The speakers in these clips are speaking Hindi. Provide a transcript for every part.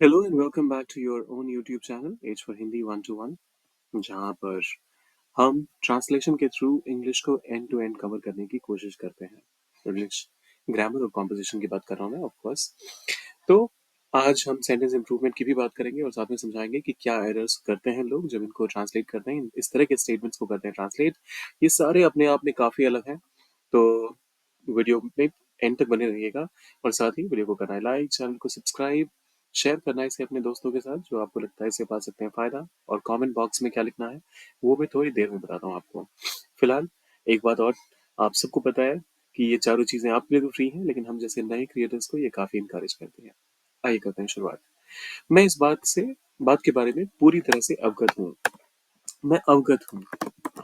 Hello and welcome back to your own YouTube channel H for Hindi 121 जहाँ पर हम ट्रांसलेशन के थ्रू इंग्लिश को एंड टू एंड कवर करने की कोशिश करते हैं। इंग्लिश ग्रामर और कॉम्पोजिशन की बात कर रहा हूँ मैं ऑफ कोर्स। तो आज हम सेंटेंस इंप्रूवमेंट की भी बात करेंगे और साथ में समझाएंगे कि क्या एरर्स करते हैं लोग जब इनको ट्रांसलेट करते हैं, इस तरह के स्टेटमेंट्स को करते हैं ट्रांसलेट। ये सारे अपने आप में काफ़ी अलग हैं। तो वीडियो में एंड तक बने रहिएगा और साथ ही वीडियो को करना है लाइक, चैनल को सब्सक्राइब, शेयर करना है इसे अपने दोस्तों के साथ जो आपको लगता है इससे पा सकते हैं फायदा। और कमेंट बॉक्स में क्या लिखना है वो मैं थोड़ी देर में बताता हूँ आपको। फिलहाल एक बात और, आप सबको पता है कि ये चारों चीजें आपके लिए तो फ्री हैं, लेकिन हम जैसे नए क्रिएटर्स को ये काफी इंकरेज करती हैं। आइए करते हैं शुरुआत। मैं इस बात के बारे में पूरी तरह से अवगत हूँ। मैं अवगत हूँ,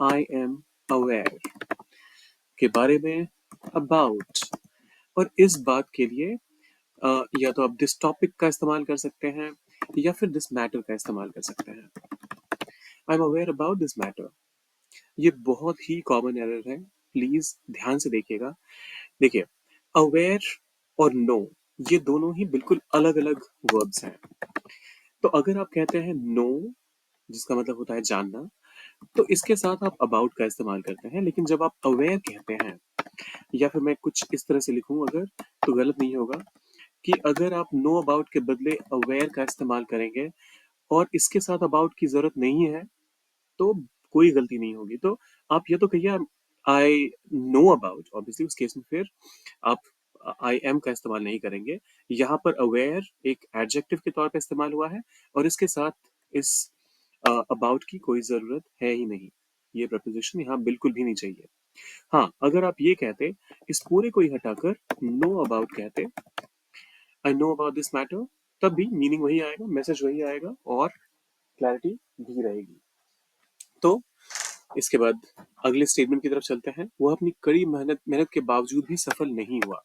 आई एम अवेयर के बारे में, अबाउट। और इस बात के लिए या तो आप दिस टॉपिक का इस्तेमाल कर सकते हैं या फिर दिस मैटर का इस्तेमाल कर सकते हैं। I am aware about this matter, ये बहुत ही कॉमन एरर है, प्लीज ध्यान से देखिएगा। देखिए, अवेयर और नो ये दोनों ही बिल्कुल अलग अलग वर्ब्स हैं। तो अगर आप कहते हैं नो, जिसका मतलब होता है जानना, तो इसके साथ आप अबाउट का इस्तेमाल करते हैं। लेकिन जब आप अवेयर कहते हैं, या फिर मैं कुछ इस तरह से लिखूं अगर, तो गलत नहीं होगा कि अगर आप नो अबाउट के बदले अवेयर का इस्तेमाल करेंगे और इसके साथ अबाउट की जरूरत नहीं है, तो कोई गलती नहीं होगी। तो आप ये तो कहिए आई नो अबाउट, ऑब्वियसली उस केस में फिर आप आई एम का इस्तेमाल नहीं करेंगे। यहाँ पर अवेयर एक एडजेक्टिव के तौर पर इस्तेमाल हुआ है और इसके साथ इस अबाउट की कोई जरूरत है ही नहीं। ये प्रपोजिशन यहाँ बिल्कुल भी नहीं चाहिए। हाँ, अगर आप ये कहते, इस पूरे को ही हटाकर नो अबाउट कहते, I know about this matter, तब भी मीनिंग वही आएगा, मैसेज वही आएगा और क्लैरिटी भी रहेगी। तो इसके बाद अगले स्टेटमेंट की तरफ चलते हैं। वह अपनी कड़ी मेहनत मेहनत के बावजूद भी सफल नहीं हुआ।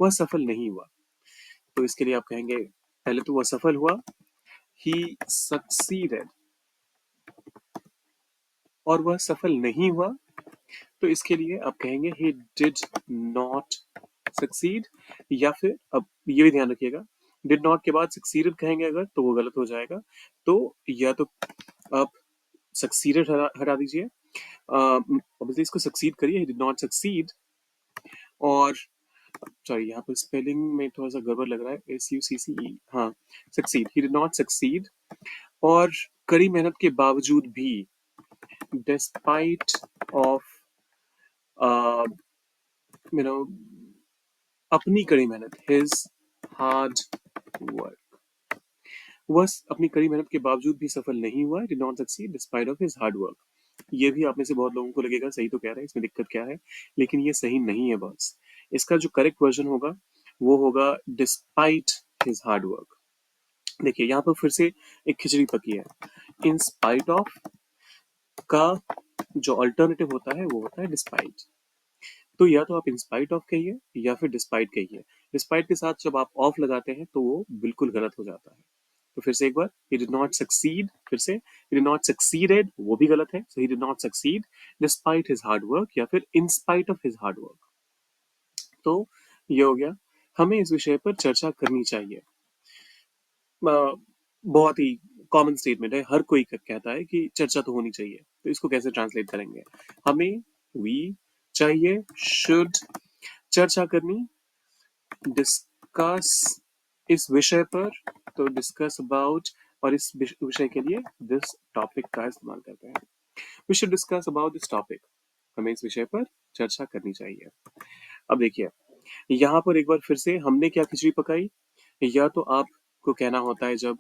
वह सफल नहीं हुआ, तो इसके लिए आप कहेंगे, पहले तो वह सफल हुआ, ही सक्सीडेड। और वह सफल नहीं हुआ, तो इसके लिए आप कहेंगे ही डिड नॉट सक्सीड। या फिर अब ये भी ध्यान रखिएगा, डिड नॉट के बाद सक्सीडेड कहेंगे अगर, तो वो गलत हो जाएगा। तो या तो आप सक्सीडेड हटा दीजिए, ऑब्वियसली इसको सक्सीड करिए, ही डिड नॉट सक्सीड। और सॉरी, यहाँ पर स्पेलिंग में थोड़ा सा गड़बड़ लग रहा है, SUCCE, हाँ, succeed, he did not succeed. और कड़ी मेहनत के बावजूद भी, डिस्पाइट ऑफ यू नो अपनी कड़ी मेहनत, हिज हार्ड वर्क। वह अपनी कड़ी मेहनत के बावजूद भी सफल नहीं हुआ, did not succeed despite of his hard work. ये भी आप में से बहुत लोगों को लगेगा सही तो कह रहा है, इसमें दिक्कत क्या है, लेकिन ये सही नहीं है बॉस। इसका जो करेक्ट वर्जन होगा वो होगा डिस्पाइट हिज हार्ड वर्क। देखिए यहाँ पर फिर से एक खिचड़ी पकी है। इन स्पाइट ऑफ का जो अल्टरनेटिव होता है वो होता है डिस्पाइट। तो या तो आप इंस्पाइट ऑफ कहिए या फिर डिस्पाइट कहिए। डिस्पाइट के साथ जब आप ऑफ लगाते हैं तो वो बिल्कुल गलत हो जाता है। तो फिर से एक बार, he did not succeed, फिर से he did not succeeded, वो भी गलत है, so he did not succeed despite his hard work या फिर in spite of his hard work। तो ये हो गया, हमें इस विषय पर चर्चा करनी चाहिए। बहुत ही कॉमन स्टेटमेंट है, हर कोई कहता है कि चर्चा तो होनी चाहिए। तो इसको कैसे ट्रांसलेट करेंगे, हमें वी चाहिए, शुड चर्चा करनी, डिस्कस इस विषय पर, तो डिस्कस अबाउट। और इस विषय के लिए दिस टॉपिक का इस्तेमाल करते हैं। We should discuss about this topic, हमें इस विषय पर चर्चा करनी चाहिए। अब देखिए, यहाँ पर एक बार फिर से हमने क्या खिचड़ी पकाई। या तो आपको कहना होता है जब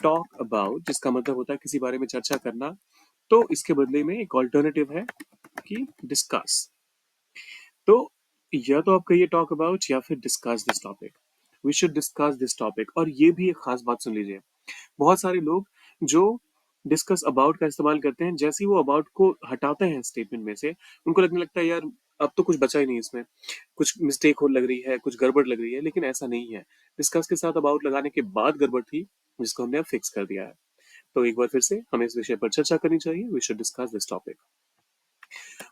टॉक अबाउट, जिसका मतलब होता है किसी बारे में चर्चा करना, तो इसके बदले में एक ऑल्टरनेटिव है कि डिस्कस। तो या तो आप कहिए टॉक अबाउट या फिर discuss this topic, we should discuss this topic. और ये भी एक खास बात सुन लीजिए, बहुत सारे लोग जो डिस्कस अबाउट का इस्तेमाल करते हैं, जैसे ही वो अबाउट को हटाते हैं स्टेटमेंट में से, उनको लगने लगता है यार अब तो कुछ बचा ही नहीं इसमें, कुछ मिस्टेक हो लग रही है, कुछ गड़बड़ लग रही है। लेकिन ऐसा नहीं है, डिस्कस के साथ अबाउट लगाने के बाद गड़बड़ थी, जिसको हमने अब फिक्स कर दिया है। तो एक बार फिर से हमें इस विषय पर चर्चा करनी चाहिए, we should discuss this topic.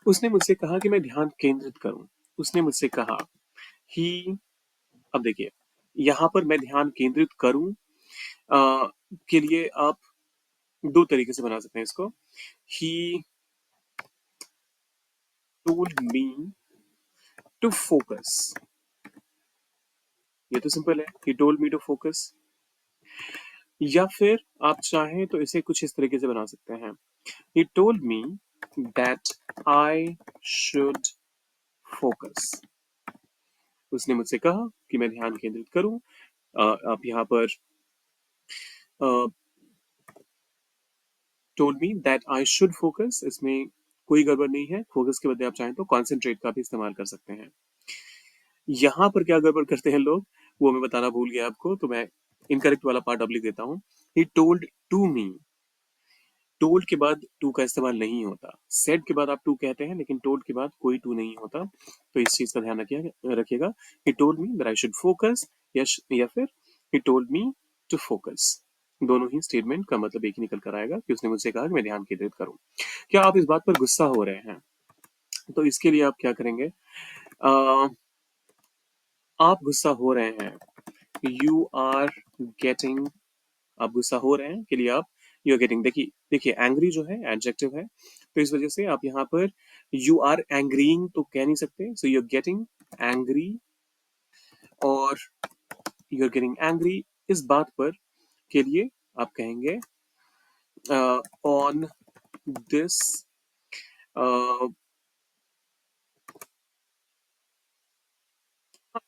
उसने मुझसे कहा कि मैं ध्यान केंद्रित करूं। उसने मुझसे कहा, ही, अब देखिए यहाँ पर मैं ध्यान केंद्रित करूं के लिए आप दो तरीके से बना सकते हैं इसको। He told me to focus, ये तो सिंपल है, he told me to focus. या फिर आप चाहें तो इसे कुछ इस तरीके से बना सकते हैं, ही told me that I should focus, उसने मुझसे कहा कि मैं ध्यान केंद्रित करूं। आप यहाँ पर told me that I should focus, इसमें कोई गड़बड़ नहीं है, फोकस के बदले आप चाहें तो कॉन्सेंट्रेट का भी इस्तेमाल कर सकते हैं। यहाँ पर क्या गड़बड़ करते हैं लोग, वो मैं बताना भूल गया आपको, तो मैं इनकरेक्ट वाला पार्ट अब लिख देता हूँ। He told to me, told के बाद टू का इस्तेमाल नहीं होता, सेड के बाद आप टू कहते हैं लेकिन टोल्ड के बाद कोई टू नहीं होता, तो इस चीज का ध्यान रखिएगा। He told me that I should focus, या फिर he told me to focus, दोनों ही स्टेटमेंट का मतलब एक ही निकल कर आएगा कि उसने मुझसे कहा कि मैं ध्यान केंद्रित करूं। क्या आप इस बात पर गुस्सा हो रहे हैं? तो इसके लिए आप क्या करेंगे, आप गुस्सा हो रहे हैं, यू आर गेटिंग, आप गुस्सा हो रहे हैं के लिए आप यू आर गेटिंग, देखिए देखिए एंग्री जो है एडजेक्टिव है, तो इस वजह से आप यहाँ पर यू आर एंग्रीइंग तो कह नहीं सकते, so you are getting angry, और यू आर गेटिंग एंग्री इस बात पर के लिए आप कहेंगे ऑन दिस,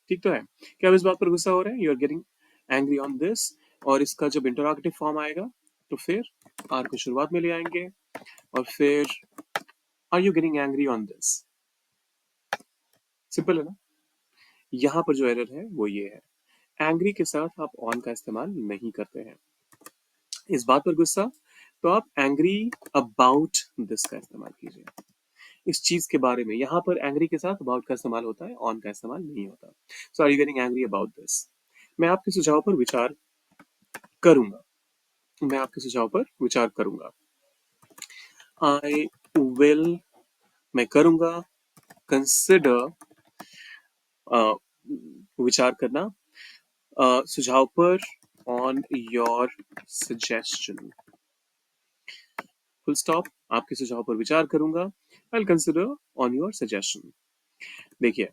ठीक तो है, क्या आप इस बात पर गुस्सा हो रहे हैं, you are getting angry on this, और इसका जब इंटरोगेटिव फॉर्म आएगा तो फिर आर को शुरुआत में ले आएंगे, और फिर are you getting angry on this, simple है ना। यहाँ पर जो एरर है वो ये है, एंग्री के साथ आप ऑन का इस्तेमाल नहीं करते हैं, इस बात पर गुस्सा, तो आप एंग्री अबाउट दिस का इस्तेमाल कीजिए, इस चीज के बारे में, यहाँ पर एंग्री के साथ अबाउट का इस्तेमाल होता है, ऑन का इस्तेमाल नहीं होता। So are you getting angry about this, मैं आपके सुझाव पर विचार करूंगा, मैं आपके सुझाव पर विचार करूंगा, आई विल, मैं करूंगा, कंसिडर, विचार करना, सुझाव पर, on your suggestion, full stop, आपके सुझाव पर विचार करूंगा, I will consider on your suggestion. देखिए,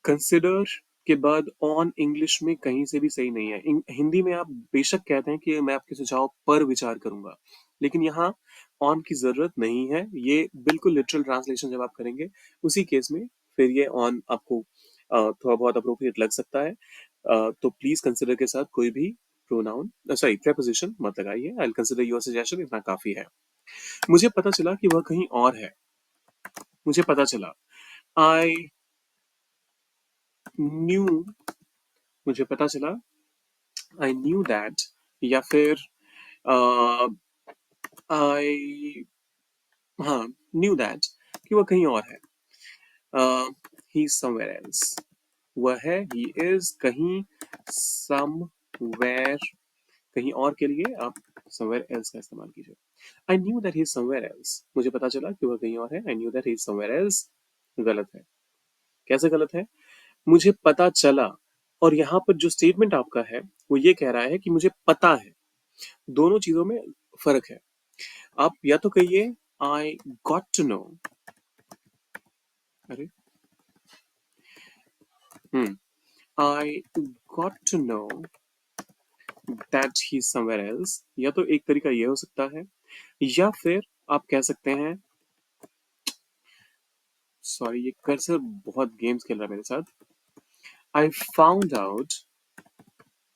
कंसिडर के बाद ऑन इंग्लिश में कहीं से भी सही नहीं है, हिंदी में आप बेशक कहते हैं कि मैं आपके सुझाव पर विचार करूंगा, लेकिन यहाँ ऑन की जरूरत नहीं है, ये बिल्कुल लिटरल ट्रांसलेशन जब आप करेंगे उसी केस में फिर ये ऑन आपको थोड़ा बहुत अप्रोप्रिएट लग सकता है, तो प्लीज कंसिडर के साथ कोई भी प्रोनाउन, सॉरी प्रेपोजिशन मत लगाइए, I will consider your suggestion, इतना काफी है। मुझे पता चला कि वह कहीं और है, मुझे पता चला, आई न्यू, मुझे पता चला, आई न्यू दैट, या फिर आई, हाँ, न्यू दैट कि वह कहीं और है, ही इज समवेयर एल्स, वह है, ही इज कहीं, समवेयर, कहीं और के लिए आप समवेयर एल्स का इस्तेमाल कीजिए। I knew that he is somewhere else, मुझे पता चला कि वह कहीं और है, I knew that he is somewhere else, गलत है। कैसे गलत है, मुझे पता चला, और यहाँ पर जो स्टेटमेंट आपका है वो ये कह रहा है कि मुझे पता है, दोनों चीजों में फर्क है। आप या तो कहिए आई गॉट टू नो, अरे I got to know that he somewhere else, या तो एक तरीका ये हो सकता है, या फिर आप कह सकते हैं, सॉरी ये कर्सर बहुत गेम्स खेल रहा है मेरे साथ, आई फाउंड आउट,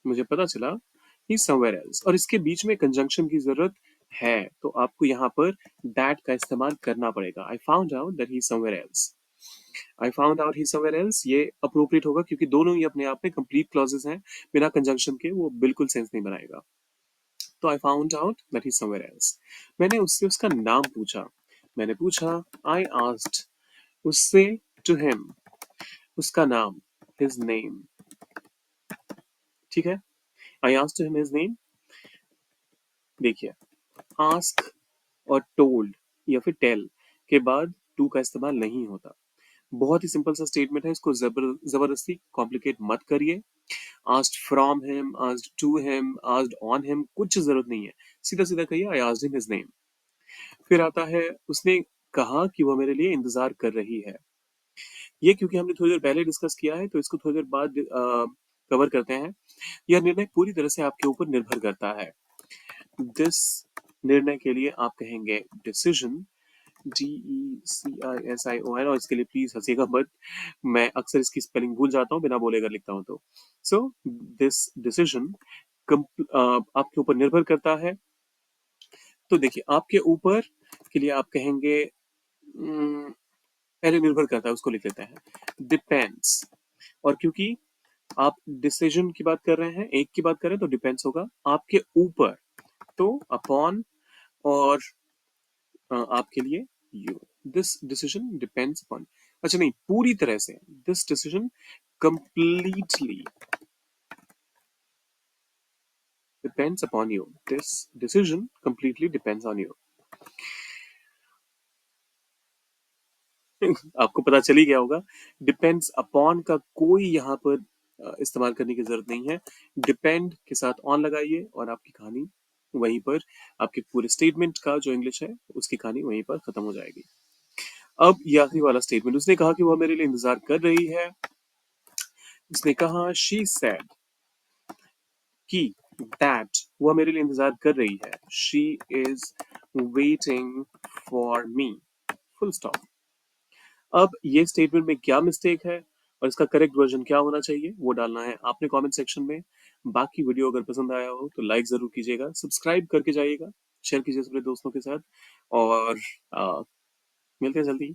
मुझे पता चला, ही समवेयर एल्स, और इसके बीच में कंजंक्शन की जरूरत है, तो आपको यहाँ पर दैट का इस्तेमाल करना पड़ेगा, I found out that he somewhere else, I found out he somewhere else, ये अप्रोप्रिएट होगा क्योंकि दोनों ही अपने आप में कंप्लीट क्लॉजेस हैं, बिना कंजंक्शन के वो बिल्कुल सेंस नहीं बनाएगा। तो I found out that he somewhere else, मैंने उससे उसका नाम पूछा, मैंने पूछा, आई आस्क्ड उससे, टू हिम, उसका नाम, हिज नेम, ठीक है, आई आस्क्ड हिम हिज नेम। देखिए, आस्क और टोल्ड या फिर टेल के बाद टू का इस्तेमाल नहीं होता, बहुत ही सिंपल सा स्टेटमेंट है, इसको जबरदस्ती कॉम्प्लिकेट मत करिए, asked from him, asked to him, asked on him, कुछ जरूरत नहीं है। सीधा सीधा कहिए I asked him his name. फिर आता है उसने कहा कि वो मेरे लिए इंतजार कर रही है। ये क्योंकि हमने थोड़ी देर पहले डिस्कस किया है तो इसको थोड़ी देर बाद कवर करते हैं। यह निर्णय पूरी तरह से आपके ऊपर निर्भर करता है। दिस निर्णय के लिए आप कहेंगे डिसीजन, DECISION, और इसके लिए प्लीज हंसिएगा मत, मैं अक्सर इसकी स्पेलिंग भूल जाता हूँ बिना बोले अगर लिखता हूँ तो। सो दिस डिसीजन आपके ऊपर निर्भर करता है। तो देखिए आपके ऊपर के लिए आप कहेंगे पहले निर्भर करता है उसको लिख लेते हैं डिपेंड्स। और क्योंकि आप डिसीजन की बात कर रहे हैं, एक की बात करें तो डिपेंड्स होगा आपके ऊपर, तो अपॉन, और आपके लिए you. This decision depends upon, अच्छा नहीं, पूरी तरह से this decision completely depends upon you. This decision completely depends on you. आपको पता चल ही गया होगा डिपेंड्स अपॉन का कोई यहाँ पर इस्तेमाल करने की जरूरत नहीं है। डिपेंड के साथ ऑन लगाइए और आपकी कहानी वहीं पर, आपके पूरे स्टेटमेंट का जो इंग्लिश है उसकी कहानी वहीं पर खत्म हो जाएगी। अब ये आखिरी वाला स्टेटमेंट, उसने कहा कि वह मेरे लिए इंतजार कर रही है। उसने कहा शी सेड कि दैट वह मेरे लिए इंतजार कर रही है। She is waiting for me, full stop. अब ये स्टेटमेंट में क्या मिस्टेक है और इसका करेक्ट वर्जन क्या होना चाहिए वो डालना है आपने कमेंट सेक्शन में। बाकी वीडियो अगर पसंद आया हो तो लाइक जरूर कीजिएगा, सब्सक्राइब करके जाइएगा, शेयर कीजिए अपने दोस्तों के साथ, और मिलते हैं जल्दी।